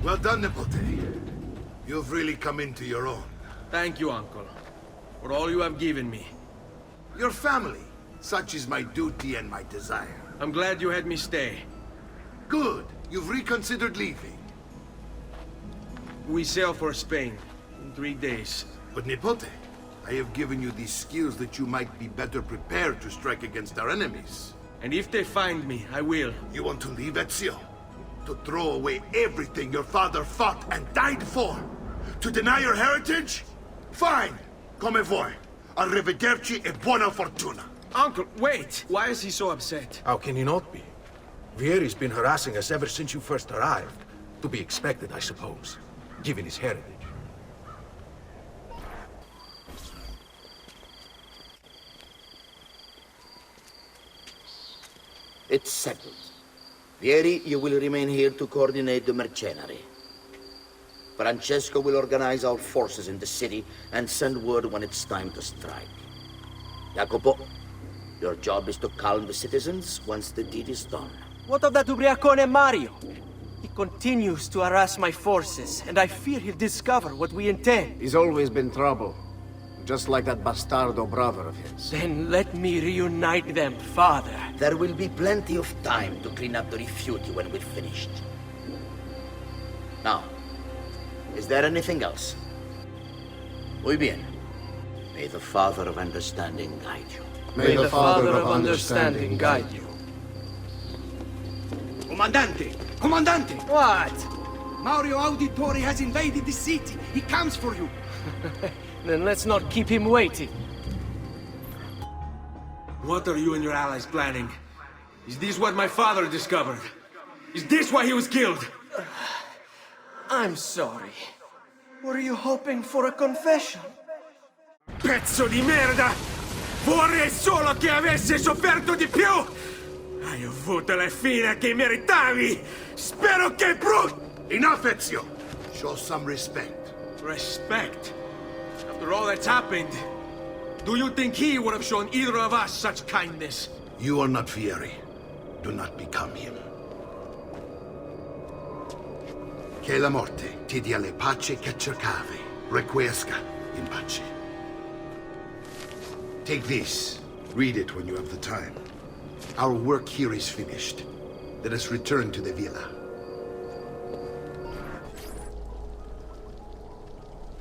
Well done, Nipote. You've really come into your own. Thank you, Uncle, for all you have given me. Your family, such is my duty and my desire. I'm glad you had me stay. Good. You've reconsidered leaving. We sail for Spain in 3 days. But Nipote, I have given you these skills that you might be better prepared to strike against our enemies. And if they find me, I will. You want to leave Ezio? To throw away everything your father fought and died for? To deny your heritage? Fine! Come vuoi. Arrivederci e buona fortuna. Uncle, wait! Why is he so upset? How can he not be? Vieri's been harassing us ever since you first arrived. To be expected, I suppose, given his heritage. It's settled. Vieri, you will remain here to coordinate the mercenary. Francesco will organize our forces in the city and send word when it's time to strike. Jacopo, your job is to calm the citizens once the deed is done. What of that ubriacone Mario? He continues to harass my forces, and I fear he'll discover what we intend. He's always been trouble. Just like that bastardo brother of his. Then let me reunite them, father. There will be plenty of time to clean up the rifiuti when we're finished. Now, is there anything else? Muy bien. May the Father of Understanding guide you. May the Father of Understanding guide you. Comandante! Comandante! What? Mario Auditore has invaded the city. He comes for you. Then let's not keep him waiting. What are you and your allies planning? Is this what my father discovered? Is this why he was killed? I'm sorry. Were you hoping for a confession? Pezzo di merda! Vorrei solo che avesse sofferto di più! Hai avuto la fine che meritavi! Spero che Enough, Ezio! Show some respect. Respect? After all that's happened, do you think he would have shown either of us such kindness? You are not Vieri. Do not become him. Che la morte ti dia le pace che cercavi. Requiesca in pace. Take this. Read it when you have the time. Our work here is finished. Let us return to the villa.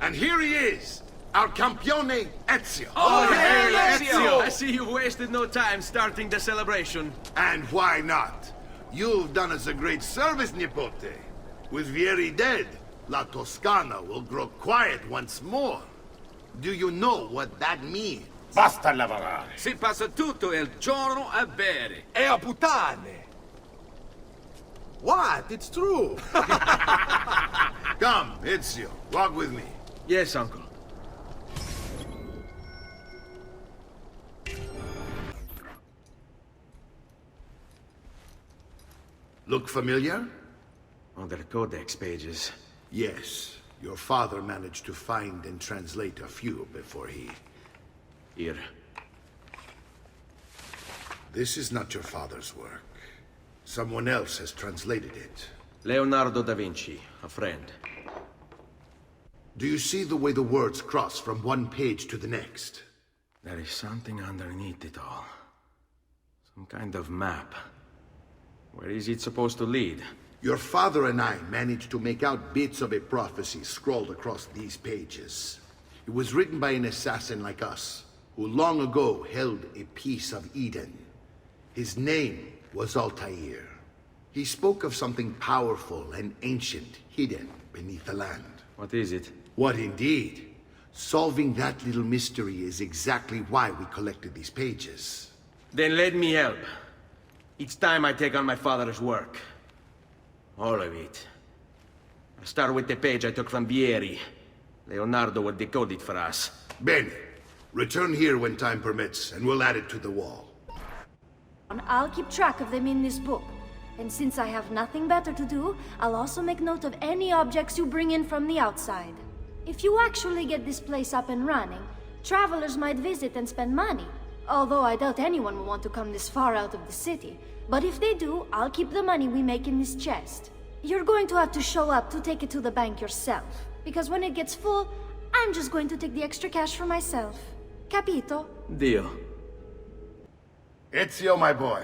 And here he is! Our campione, Ezio. Oh, hey, Ezio! I see you wasted no time starting the celebration. And why not? You've done us a great service, Nipote. With Vieri dead, La Toscana will grow quiet once more. Do you know what that means? Basta lavorare. Si passa tutto il giorno a bere. E a puttane! What? It's true! Come, Ezio, walk with me. Yes, Uncle. Look familiar? On their codex pages. Yes. Your father managed to find and translate a few before he... Here. This is not your father's work. Someone else has translated it. Leonardo da Vinci, a friend. Do you see the way the words cross from one page to the next? There is something underneath it all. Some kind of map. Where is it supposed to lead? Your father and I managed to make out bits of a prophecy scrawled across these pages. It was written by an assassin like us, who long ago held a piece of Eden. His name was Altair. He spoke of something powerful and ancient hidden beneath the land. What is it? What indeed? Solving that little mystery is exactly why we collected these pages. Then let me help. Each time I take on my father's work. All of it. I'll start with the page I took from Vieri. Leonardo will decode it for us. Bene. Return here when time permits, and we'll add it to the wall. I'll keep track of them in this book. And since I have nothing better to do, I'll also make note of any objects you bring in from the outside. If you actually get this place up and running, travelers might visit and spend money. Although I doubt anyone will want to come this far out of the city. But if they do, I'll keep the money we make in this chest. You're going to have to show up to take it to the bank yourself. Because when it gets full, I'm just going to take the extra cash for myself. Capito? Deal. Ezio, my boy.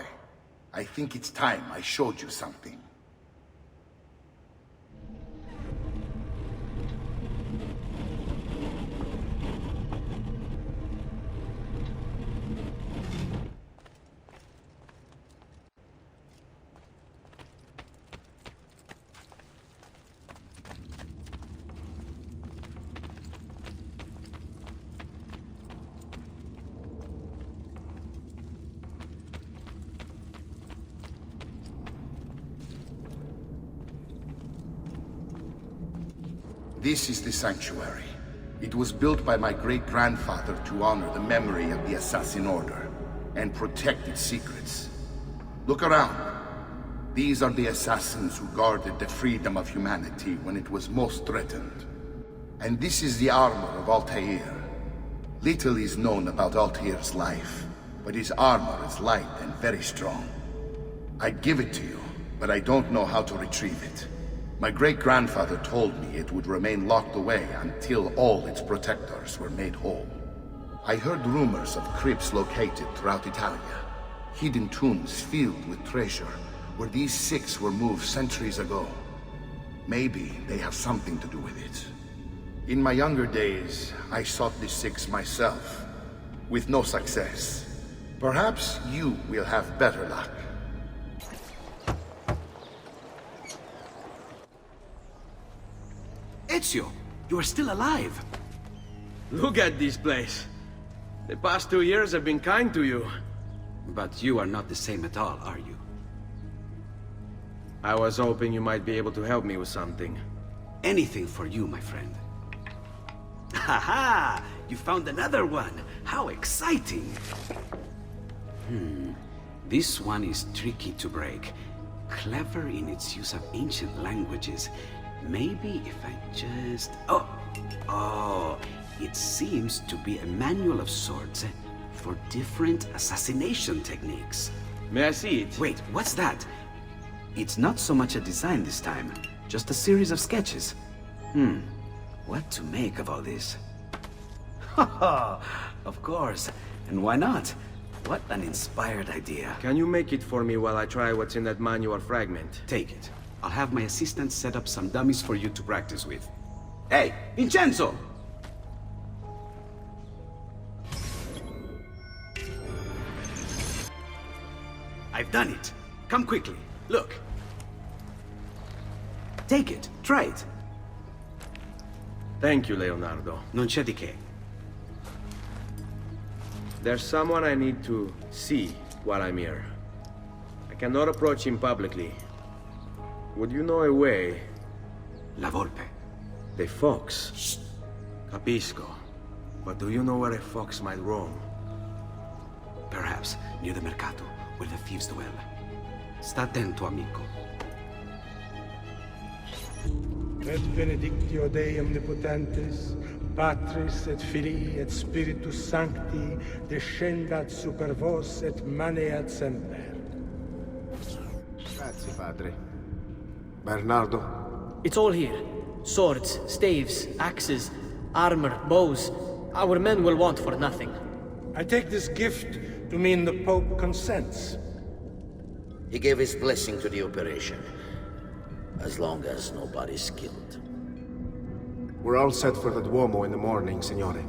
I think it's time I showed you something. This is the sanctuary. It was built by my great-grandfather to honor the memory of the Assassin Order and protect its secrets. Look around. These are the assassins who guarded the freedom of humanity when it was most threatened. And this is the armor of Altair. Little is known about Altair's life, but his armor is light and very strong. I'd give it to you, but I don't know how to retrieve it. My great-grandfather told me it would remain locked away until all its protectors were made whole. I heard rumors of crypts located throughout Italia, hidden tombs filled with treasure, where these six were moved centuries ago. Maybe they have something to do with it. In my younger days, I sought the six myself, with no success. Perhaps you will have better luck. Ezio, you are still alive. Look at this place. The past 2 years have been kind to you. But you are not the same at all, are you? I was hoping you might be able to help me with something. Anything for you, my friend. Haha! You found another one! How exciting! This one is tricky to break. Clever in its use of ancient languages. Maybe if I just... Oh, it seems to be a manual of sorts for different assassination techniques. May I see it? Wait, what's that? It's not so much a design this time, just a series of sketches. What to make of all this? Haha, of course. And why not? What an inspired idea. Can you make it for me while I try what's in that manual fragment? Take it. I'll have my assistant set up some dummies for you to practice with. Hey, Vincenzo! I've done it. Come quickly. Look. Take it. Try it. Thank you, Leonardo. Non c'è di che. There's someone I need to see while I'm here. I cannot approach him publicly. Would you know a way? La Volpe. The fox. Shh. Capisco. But do you know where a fox might roam? Perhaps near the Mercato, where the thieves dwell. Sta attento, amico. Et benedictio Dei omnipotentes, Patris et Filii et Spiritus Sancti, descendat super vos et maneat semper. Grazie, padre. Bernardo? It's all here. Swords, staves, axes, armor, bows. Our men will want for nothing. I take this gift to mean the Pope consents. He gave his blessing to the operation. As long as nobody's killed. We're all set for the Duomo in the morning, Signore.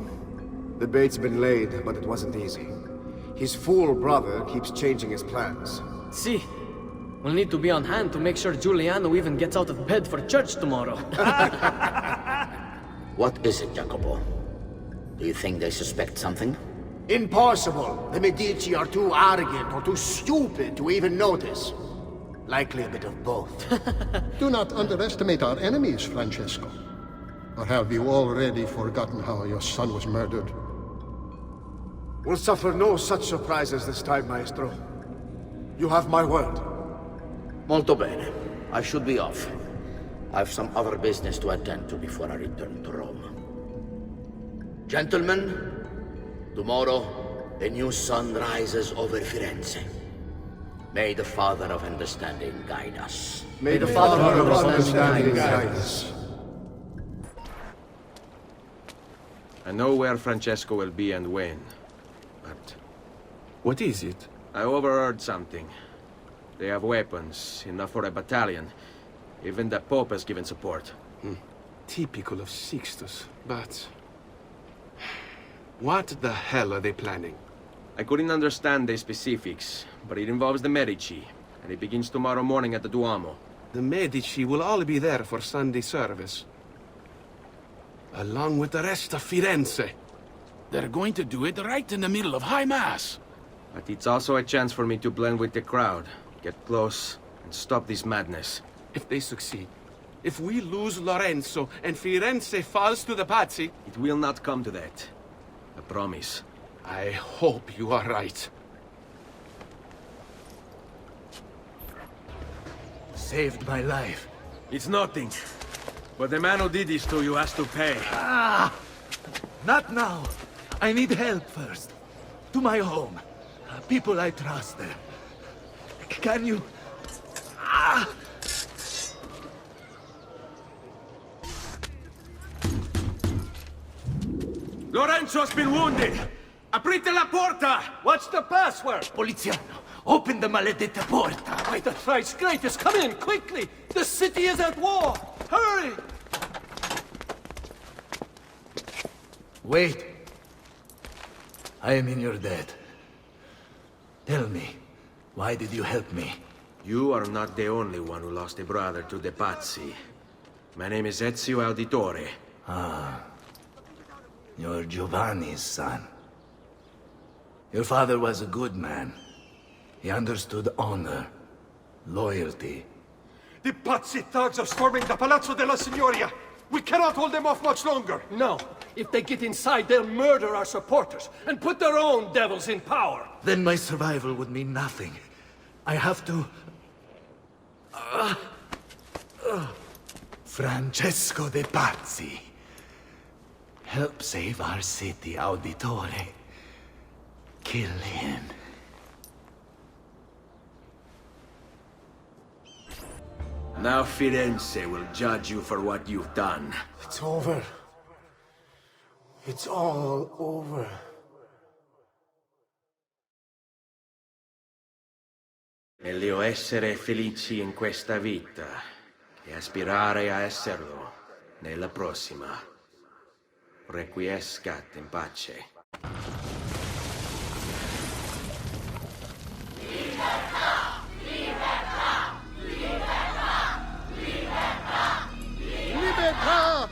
The bait's been laid, but it wasn't easy. His fool brother keeps changing his plans. See, we'll need to be on hand to make sure Giuliano even gets out of bed for church tomorrow. What is it, Jacopo? Do you think they suspect something? Impossible! The Medici are too arrogant or too stupid to even notice. Likely a bit of both. Do not underestimate our enemies, Francesco. Or have you already forgotten how your son was murdered? We'll suffer no such surprises this time, Maestro. You have my word. Molto bene. I should be off. I've some other business to attend to before I return to Rome. Gentlemen, tomorrow, a new sun rises over Firenze. May the Father of Understanding guide us. May the Father of Understanding guide us. I know where Francesco will be and when, but... What is it? I overheard something. They have weapons, enough for a battalion. Even the Pope has given support. Typical of Sixtus, but... What the hell are they planning? I couldn't understand the specifics, but it involves the Medici, and it begins tomorrow morning at the Duomo. The Medici will all be there for Sunday service. Along with the rest of Firenze. They're going to do it right in the middle of High Mass. But it's also a chance for me to blend with the crowd, get close, and stop this madness. If they succeed, if we lose Lorenzo and Firenze falls to the Pazzi... It will not come to that. I promise. I hope you are right. Saved my life. It's nothing. But the man who did this to you has to pay. Not now. I need help first. To my home. People I trust there. Can you... Lorenzo's been wounded! Aprite la porta! What's the password? Poliziano, open the maledetta porta. By the thrice greatest, come in, quickly! The city is at war! Hurry! Wait. I am in your debt. Tell me, why did you help me? You are not the only one who lost a brother to the Pazzi. My name is Ezio Auditore. You're Giovanni's son. Your father was a good man. He understood honor, loyalty. The Pazzi thugs are storming the Palazzo della Signoria! We cannot hold them off much longer! No. If they get inside, they'll murder our supporters and put their own devils in power! Then my survival would mean nothing. I have to... Francesco de Pazzi. Help save our city, Auditore. Kill him. Now Firenze will judge you for what you've done. It's over. It's all over. Meglio essere felici in questa vita che aspirare a esserlo nella prossima. Requiescat in pace. Libertà!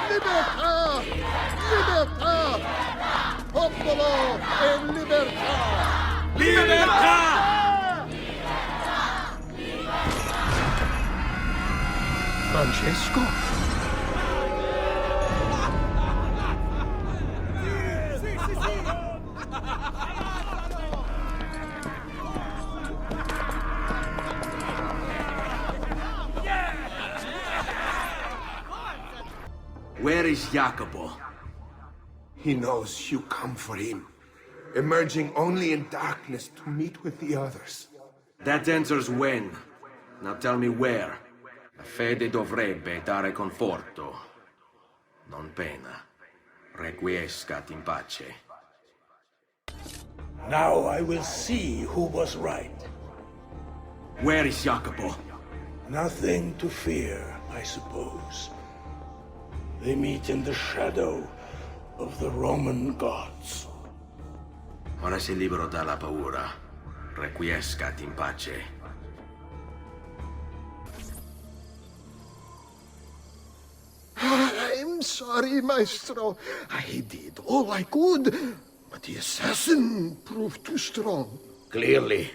Libertà! Libertà! Popolo e libertà! Libertà! Francesco? Where is Jacopo? He knows you come for him, emerging only in darkness to meet with the others. That answers when. Now tell me where. La fede dovrebbe dare conforto, non pena. Requiescat in pace. Now I will see who was right. Where is Jacopo? Nothing to fear, I suppose. They meet in the shadow of the Roman gods. Ora sei libero dalla paura. Requiescat in pace. I'm sorry, Maestro. I did all I could, but the assassin proved too strong. Clearly.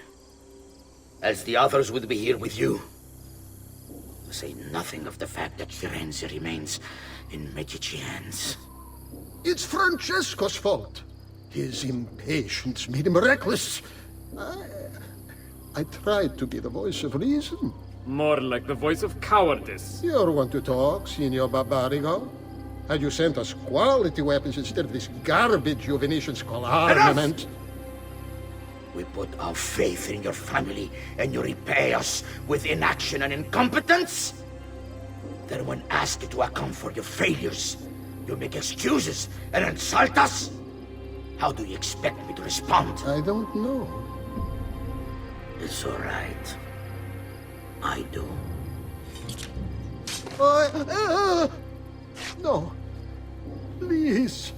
Else the others would be here with you. To say nothing of the fact that Firenze remains in Medici hands. It's Francesco's fault. His impatience made him reckless. I tried to be the voice of reason. More like the voice of cowardice. You're one to talk, Signor Barbarigo. Had you sent us quality weapons instead of this garbage you Venetians call armament... We put our faith in your family, and you repay us with inaction and incompetence? Then when asked to account for your failures, you make excuses and insult us? How do you expect me to respond? I don't know. It's all right. I do. No. Please.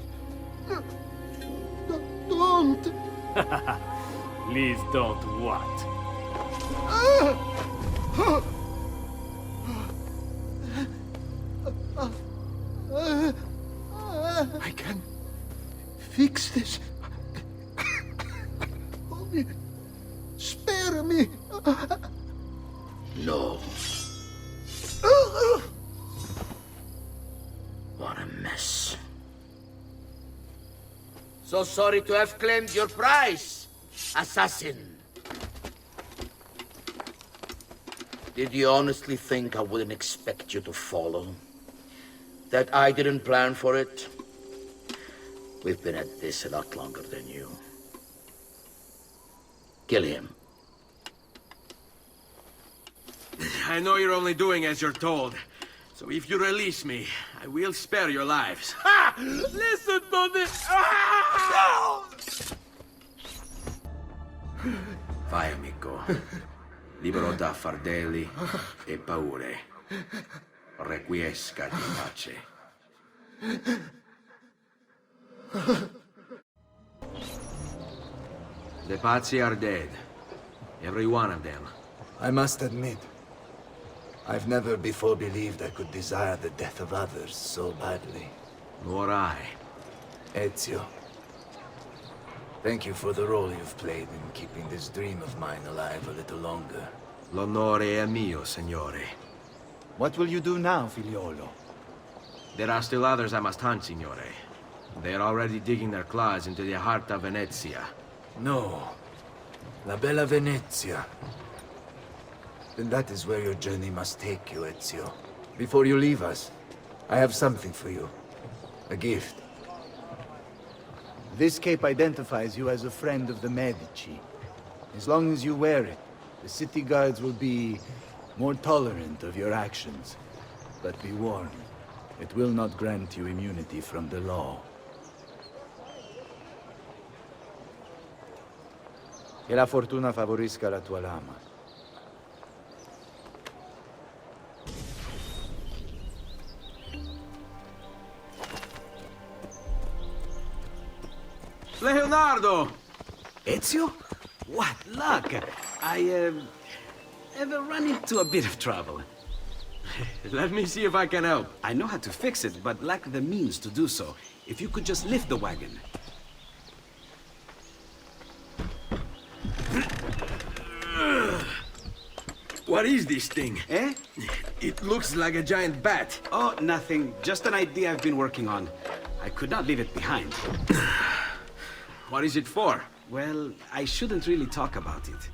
Don't. Please don't what? I can fix this. Only spare me. No. What a mess. So sorry to have claimed your prize, assassin. Did you honestly think I wouldn't expect you to follow? That I didn't plan for it? We've been at this a lot longer than you. Kill him. I know you're only doing as you're told. So if you release me, I will spare your lives. Ha! Listen to this! Ah! Vai, amico. Libero da fardelli e paure. Requiescat in pace. The Pazzi are dead. Every one of them. I must admit, I've never before believed I could desire the death of others so badly. Nor I. Ezio, thank you for the role you've played in keeping this dream of mine alive a little longer. L'onore è mio, signore. What will you do now, figliolo? There are still others I must hunt, signore. They are already digging their claws into the heart of Venezia. No. La bella Venezia. Then that is where your journey must take you, Ezio. Before you leave us, I have something for you. A gift. This cape identifies you as a friend of the Medici. As long as you wear it, the city guards will be more tolerant of your actions. But be warned, it will not grant you immunity from the law. Che la fortuna favorisca la tua lama. Leonardo! Ezio? What luck! I, ever run into a bit of trouble. Let me see if I can help. I know how to fix it, but lack the means to do so. If you could just lift the wagon. What is this thing? Eh? It looks like a giant bat. Oh, nothing. Just an idea I've been working on. I could not leave it behind. What is it for? Well, I shouldn't really talk about it.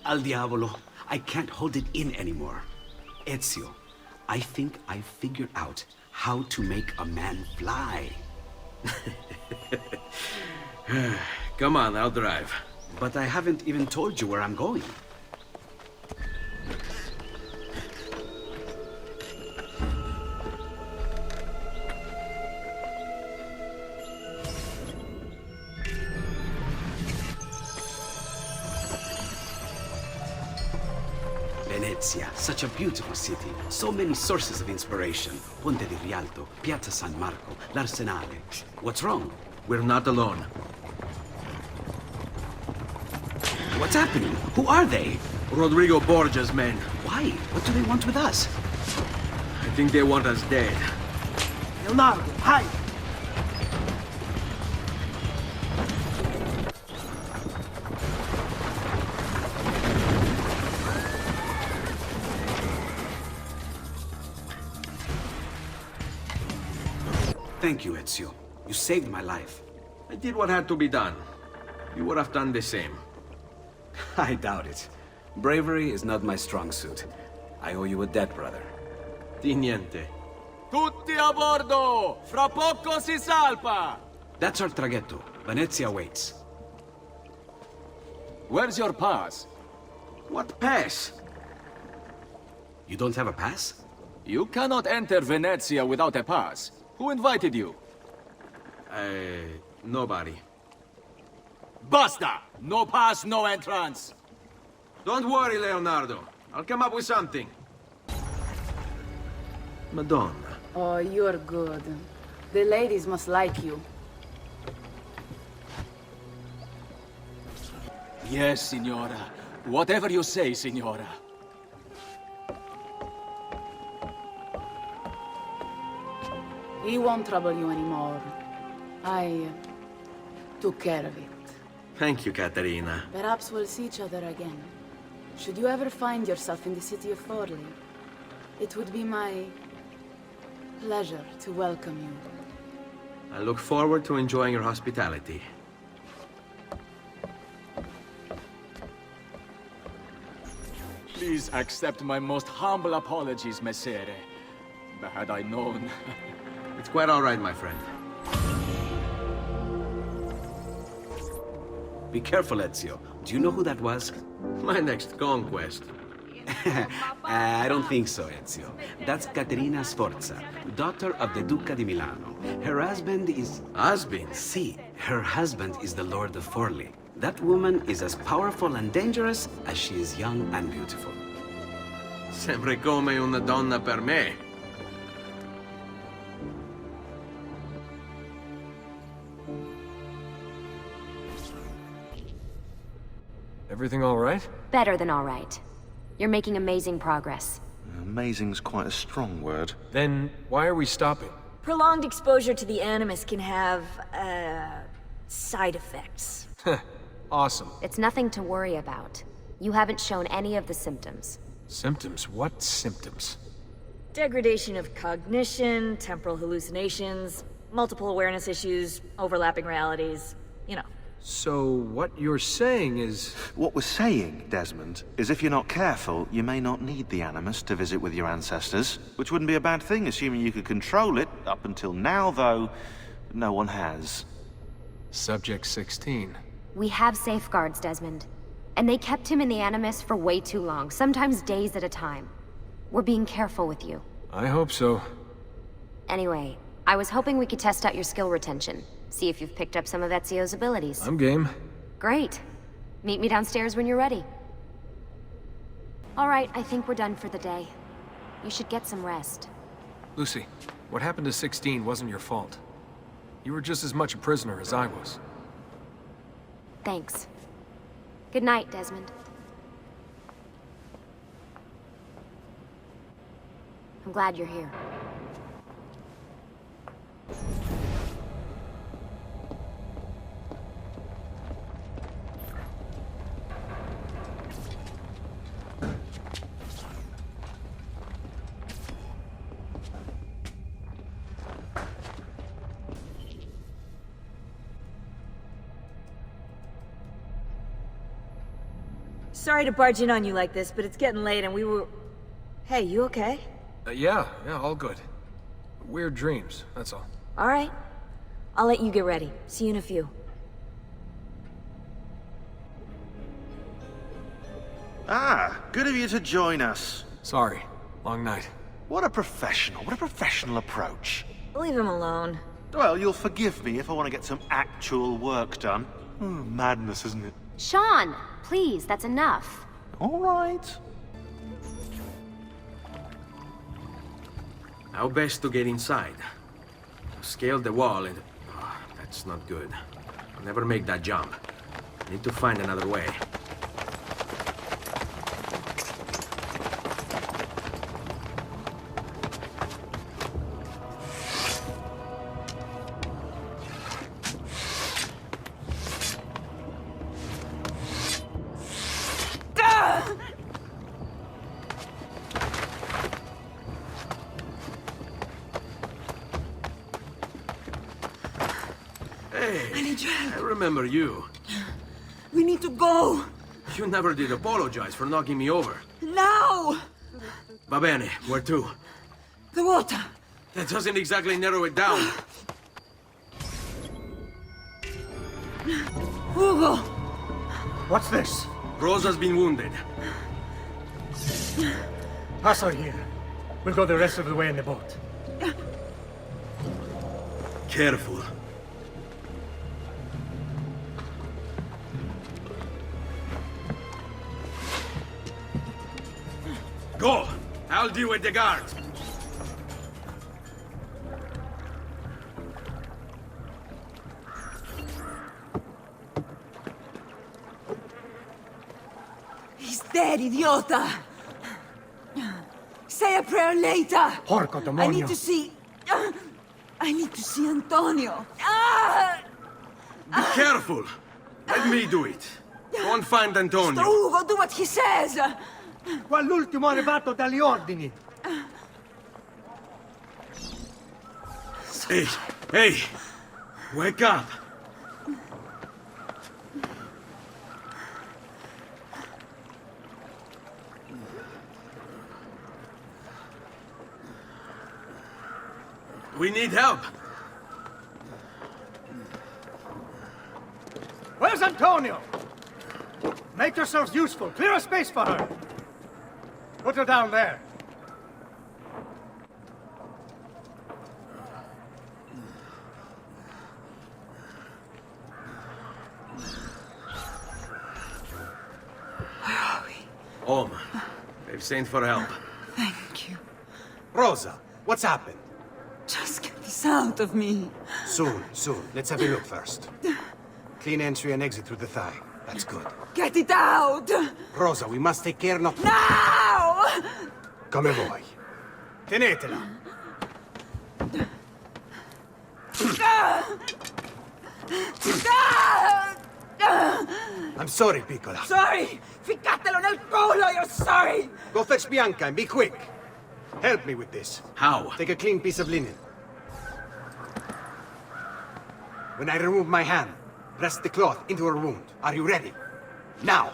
Al diavolo. I can't hold it in anymore. Ezio, I think I figured out how to make a man fly. Come on, I'll drive. But I haven't even told you where I'm going. Venezia, such a beautiful city. So many sources of inspiration. Ponte di Rialto, Piazza San Marco, l'Arsenale. What's wrong? We're not alone. What's happening? Who are they? Rodrigo Borgia's men. Why? What do they want with us? I think they want us dead. Leonardo, hide! Thank you, Ezio. You saved my life. I did what had to be done. You would have done the same. I doubt it. Bravery is not my strong suit. I owe you a debt, brother. Di niente. Tutti a bordo! Fra poco si salpa! That's our traghetto. Venezia waits. Where's your pass? What pass? You don't have a pass? You cannot enter Venezia without a pass. Who invited you? Nobody. Basta! No pass, no entrance! Don't worry, Leonardo. I'll come up with something. Madonna. Oh, you're good. The ladies must like you. Yes, Signora. Whatever you say, Signora. He won't trouble you anymore. I took care of it. Thank you, Caterina. Perhaps we'll see each other again. Should you ever find yourself in the city of Forli, it would be my pleasure to welcome you. I look forward to enjoying your hospitality. Please accept my most humble apologies, Messere. Had I known... It's quite all right, my friend. Be careful, Ezio. Do you know who that was? My next conquest. I don't think so, Ezio. That's Caterina Sforza, daughter of the Duca di Milano. Her husband is... Husband? Si, her husband is the Lord of Forli. That woman is as powerful and dangerous as she is young and beautiful. Sempre come una donna per me. Everything all right? Better than all right. You're making amazing progress. Amazing's quite a strong word. Then why are we stopping? Prolonged exposure to the Animus can have, side effects. Awesome. It's nothing to worry about. You haven't shown any of the symptoms. Symptoms? What symptoms? Degradation of cognition, temporal hallucinations, multiple awareness issues, overlapping realities, you know. So what you're saying is... What we're saying, Desmond, is if you're not careful, you may not need the Animus to visit with your ancestors, which wouldn't be a bad thing, assuming you could control it. Up until now, though, no one has. Subject 16. We have safeguards, Desmond. And they kept him in the Animus for way too long, sometimes days at a time. We're being careful with you. I hope so. Anyway, I was hoping we could test out your skill retention. See if you've picked up some of Ezio's abilities. I'm game. Great. Meet me downstairs when you're ready. All right, I think we're done for the day. You should get some rest. Lucy, what happened to 16 wasn't your fault. You were just as much a prisoner as I was. Thanks. Good night, Desmond. I'm glad you're here. Sorry to barge in on you like this, but it's getting late and we were... Hey, you okay? Yeah, all good. Weird dreams, that's all. All right. I'll let you get ready. See you in a few. Ah, good of you to join us. Sorry, long night. What a professional approach. Leave him alone. Well, you'll forgive me if I want to get some actual work done. Madness, isn't it? Sean, please, that's enough. All right. How best to get inside? Scale the wall and... Oh, that's not good. I'll never make that jump. Need to find another way. I remember you. We need to go. You never did apologize for knocking me over. Now! Va bene, where to? The water. That doesn't exactly narrow it down. Hugo! What's this? Rosa's been wounded. Pass her here. We'll go the rest of the way in the boat. Careful. Go! I'll deal with the guards. He's dead, idiota! Say a prayer later! Porco demonio! I need to see... I need to see Antonio. Be careful! Let me do it. Go and find Antonio. Ugo, do what he says! Qua l'ultimo arrivato dagli ordini. Hey! Hey! Wake up! We need help! Where's Antonio? Make yourselves useful. Clear a space for her. Put her down there. Where are we? Home. They've sent for help. Thank you. Rosa, what's happened? Just get this out of me. Soon. Let's have a look first. Clean entry and exit through the thigh. That's good. Get it out! Rosa, we must take care not... Now! Come vuoi. Tenetela. I'm sorry, piccola. Sorry! Ficcatelo nel culo, you're sorry! Go fetch Bianca and be quick. Help me with this. How? Take a clean piece of linen. When I remove my hand, press the cloth into her wound. Are you ready? Now!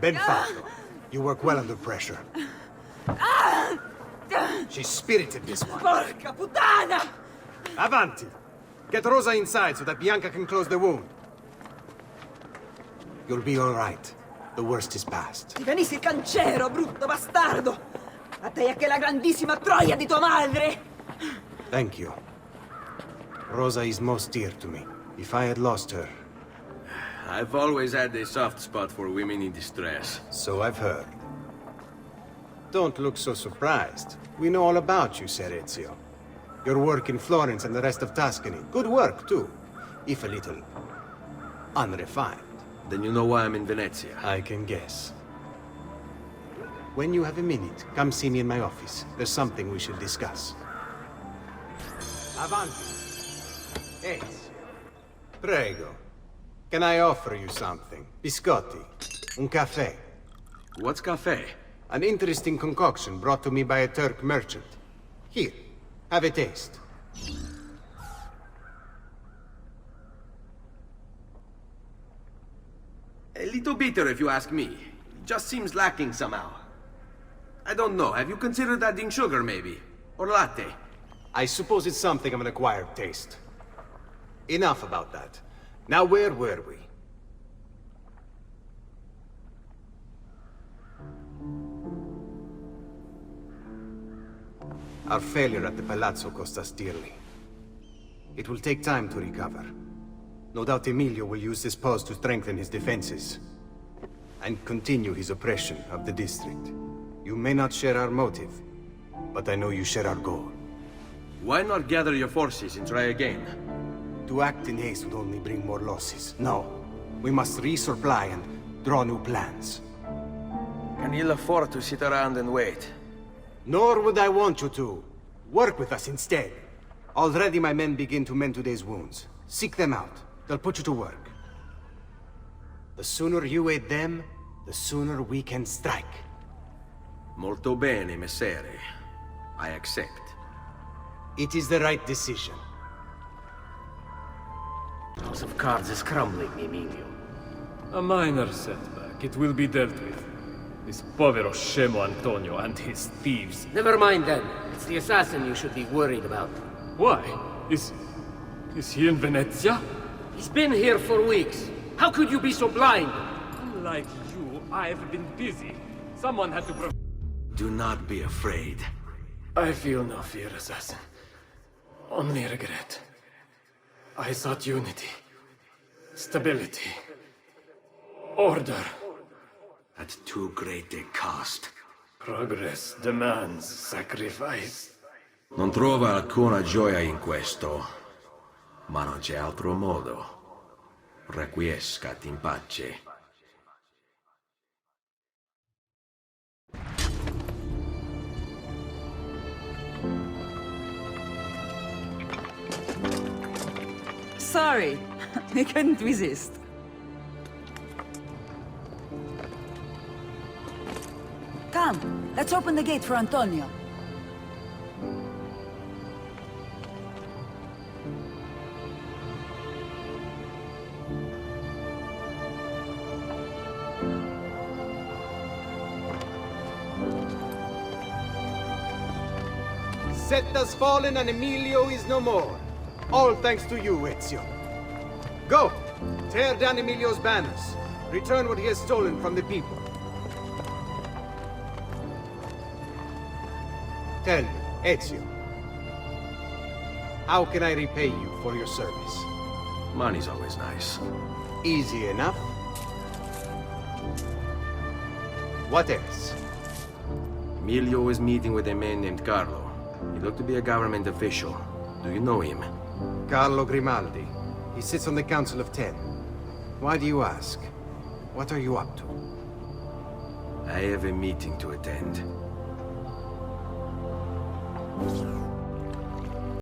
Ben fatto. You work well under pressure. She's spirited, this one. Porca puttana! Avanti! Get Rosa inside so that Bianca can close the wound. You'll be all right. The worst is past. Ti venissi cancero, brutto bastardo! A te e che la grandissima troia di tua madre! Thank you. Rosa is most dear to me. If I had lost her... I've always had a soft spot for women in distress. So I've heard. Don't look so surprised. We know all about you, Ser Ezio. Your work in Florence and the rest of Tuscany. Good work, too. If a little... unrefined. Then you know why I'm in Venezia. I can guess. When you have a minute, come see me in my office. There's something we should discuss. Avanti. Ezio. Prego. Can I offer you something? Biscotti. Un caffè. What's cafe? An interesting concoction brought to me by a Turk merchant. Here, have a taste. A little bitter, if you ask me. It just seems lacking somehow. I don't know. Have you considered adding sugar, maybe? Or latte? I suppose it's something of an acquired taste. Enough about that. Now, where were we? Our failure at the Palazzo cost us dearly. It will take time to recover. No doubt Emilio will use this pause to strengthen his defenses and continue his oppression of the district. You may not share our motive, but I know you share our goal. Why not gather your forces and try again? To act in haste would only bring more losses. No. We must resupply and draw new plans. Can you afford to sit around and wait? Nor would I want you to. Work with us instead. Already my men begin to mend today's wounds. Seek them out. They'll put you to work. The sooner you aid them, the sooner we can strike. Molto bene, messere. I accept. It is the right decision. House of Cards is crumbling, Emilio. A minor setback. It will be dealt with. This povero scemo Antonio and his thieves. Never mind then. It's the assassin you should be worried about. Why? Is he in Venezia? He's been here for weeks. How could you be so blind? Unlike you, I've been busy. Someone had to Do not be afraid. I feel no fear, assassin. Only regret. I sought unity, stability, order. At too great a cost. Progress demands sacrifice. Non trova alcuna gioia in questo, ma non c'è altro modo. Requiescat in pace. Sorry, we couldn't resist. Come, let's open the gate for Antonio. Set has fallen and Emilio is no more. All thanks to you, Ezio. Go! Tear down Emilio's banners. Return what he has stolen from the people. Tell me, Ezio. How can I repay you for your service? Money's always nice. Easy enough. What else? Emilio is meeting with a man named Carlo. He looked to be a government official. Do you know him? Carlo Grimaldi. He sits on the Council of Ten. Why do you ask? What are you up to? I have a meeting to attend.